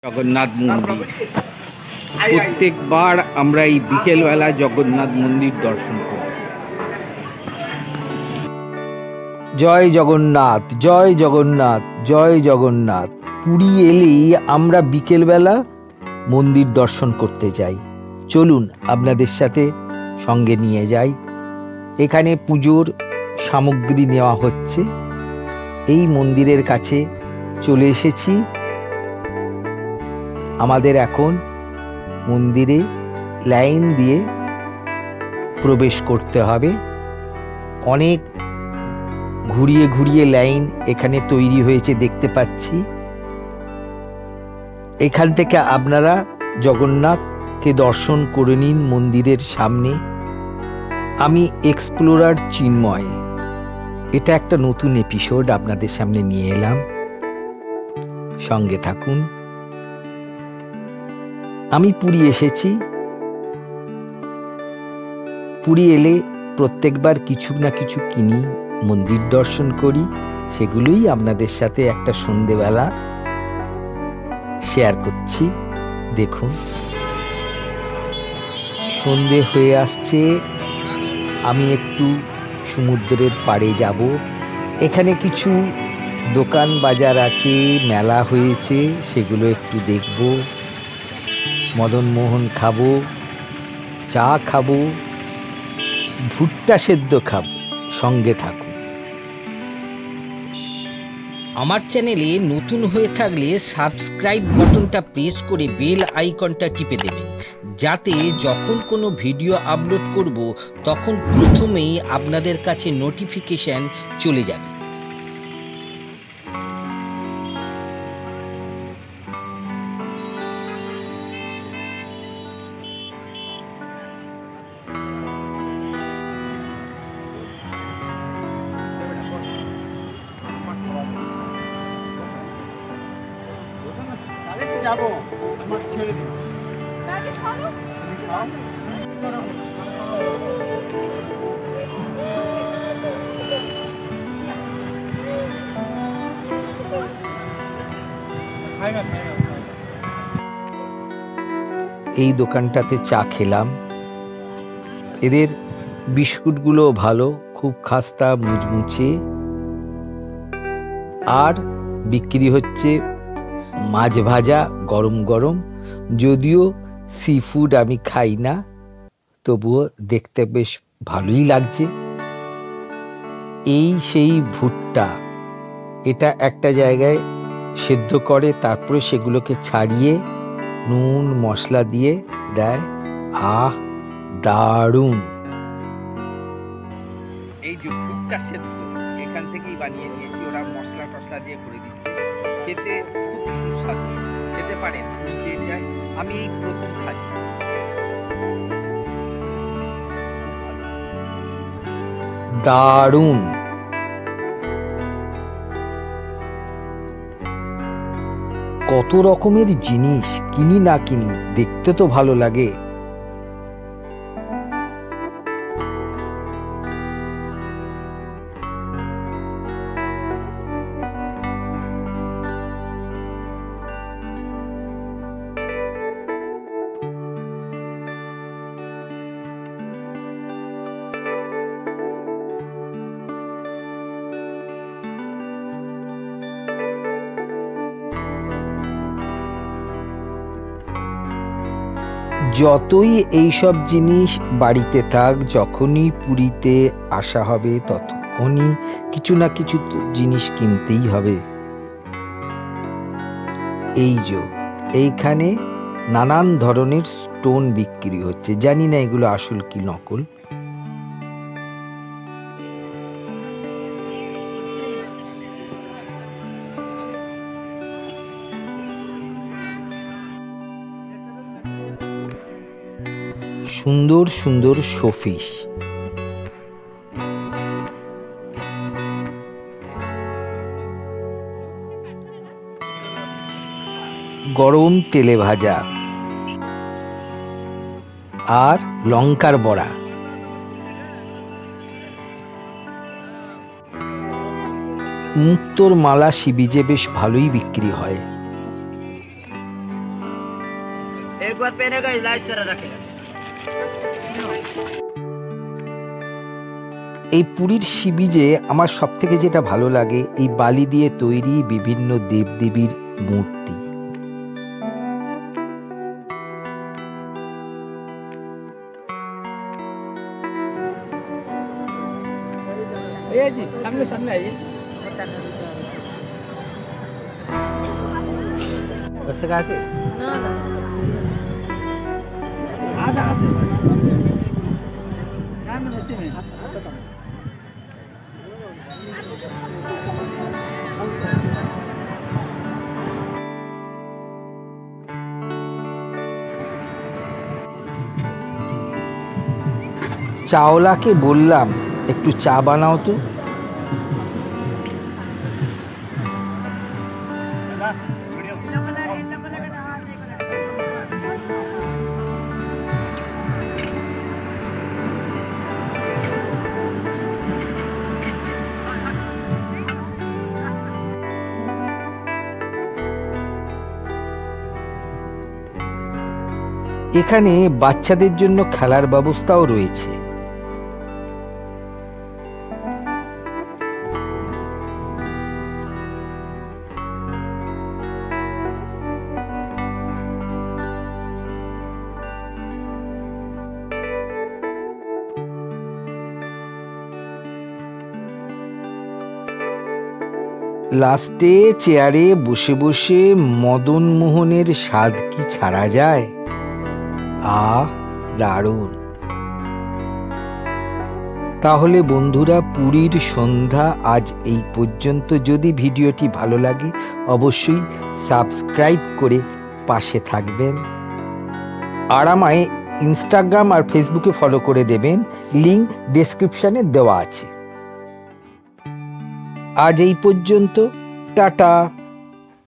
জগন্নাথ মন্দির প্রত্যেকবার আমরা এই বিকেলবেলা জগন্নাথ মন্দির দর্শন করি। জয় জগন্নাথ, জয় জগন্নাথ, জয় জগন্নাথ। পুরী এলেই আমরা বিকেলবেলা মন্দির দর্শন করতে যাই। চলুন আপনাদের সাথে সঙ্গে নিয়ে যাই। এখানে পুজোর সামগ্রী নেওয়া হচ্ছে। এই মন্দিরের কাছে চলে এসেছি। আমাদের এখন মন্দিরে লাইন দিয়ে প্রবেশ করতে হবে। অনেক ঘুরিয়ে ঘুরিয়ে লাইন এখানে তৈরি হয়েছে দেখতে পাচ্ছি। এখান থেকে আপনারা জগন্নাথকে দর্শন করে নিন মন্দিরের সামনে। আমি এক্সপ্লোরার চিন্ময়, এটা একটা নতুন এপিসোড আপনাদের সামনে নিয়ে এলাম। সঙ্গে থাকুন। আমি পুরী এসেছি। পুরী এলে প্রত্যেকবার কিছু না কিছু কিনি, মন্দির দর্শন করি। সেগুলোই আপনাদের সাথে একটা সন্ধেবেলা শেয়ার করছি। দেখুন, সন্ধে হয়ে আসছে। আমি একটু সমুদ্রের পাড়ে যাব। এখানে কিছু দোকান বাজার আছে, মেলা হয়েছে, সেগুলো একটু দেখব। মদনমোহন খাবো, চা খাবো, ভুট্টা সেদ্ধ খাবো। সঙ্গে থাকুন। আমার চ্যানেলে নতুন হয়ে থাকলে সাবস্ক্রাইব বাটনটা প্রেস করে বেল আইকনটা টিপে দেবেন, যাতে যখন কোনো ভিডিও আপলোড করব তখন প্রথমেই আপনাদের কাছে নোটিফিকেশন চলে যাবে। যাবো আমার ছেড়ে দিন। এই দোকানটাতে চা খেলাম। এদের বিস্কুটগুলো ভালো, খুব খাস্তা মুচমুচে। আর বিক্রি হচ্ছে মাছ ভাজা গরম গরম। যদিও সি ফুড আমি খাই না, তবুও দেখতে বেশ ভালোই লাগছে। এই সেই ভুট্টা, এটা একটা জায়গায় সেদ্ধ করে, তারপরে সেগুলোকে ছাড়িয়ে নুন মশলা দিয়ে দেয়। আহ, দারুণ! এই যে ভুট্টা সেদ্ধ এখান থেকেই বানিয়ে নিয়েছি, ওরা মশলা টশলা দিয়ে করে দিচ্ছে। খেতে খুব সুস্বাদু, খেতে পারেন পুরীতে এসে। আমি এই প্রথম খাচ্ছি। দারুণ! কত রকমের জিনিস, কিনি না কিনি, দেখতে তো ভালো লাগে। যতই এইসব জিনিস বাড়িতে থাক, যখনই পুরীতে আসা হবে ততক্ষণই কিছু না কিছু জিনিস কিনতেই হবে। এই যে এইখানে নানান ধরনের স্টোন বিক্রি হচ্ছে। জানি না এগুলো আসল কি নকল। সুন্দর সুন্দর শোপিস। গরম তেলে ভাজা আর লঙ্কার বড়া। মুক্তোর মালা সি বিচে বেশ ভালোই বিক্রি হয়। एक बार पहने का इलाज करा रखेगा। এই পুরীর সি বিচে আমার সব থেকে যেটা ভালো লাগে এই বালি দিয়ে তৈরি বিভিন্ন দেবদেবীর মূর্তি। भैया जी सामने सामने आइए। বসে আছে आज आज ना ना उसी में চাওলাকে বললাম একটু চা বানাও তো। এখানে বাচ্চাদের জন্য খেলার ব্যবস্থাও রয়েছে। লাস্টে চেয়ারে বসে বসে মদন মোহনের স্বাদ কি ছাড়া যায়? দারুণ। তাহলে বন্ধুরা, পুরীর সন্ধ্যা আজ এই পর্যন্ত। যদি ভিডিওটি ভালো লাগে অবশ্যই সাবস্ক্রাইব করে পাশে থাকবেন, আর আমায় ইনস্টাগ্রাম আর ফেসবুকে ফলো করে দেবেন, লিংক ডেসক্রিপশনে দেওয়া আছে। আজ এই পর্যন্ত, টাটা।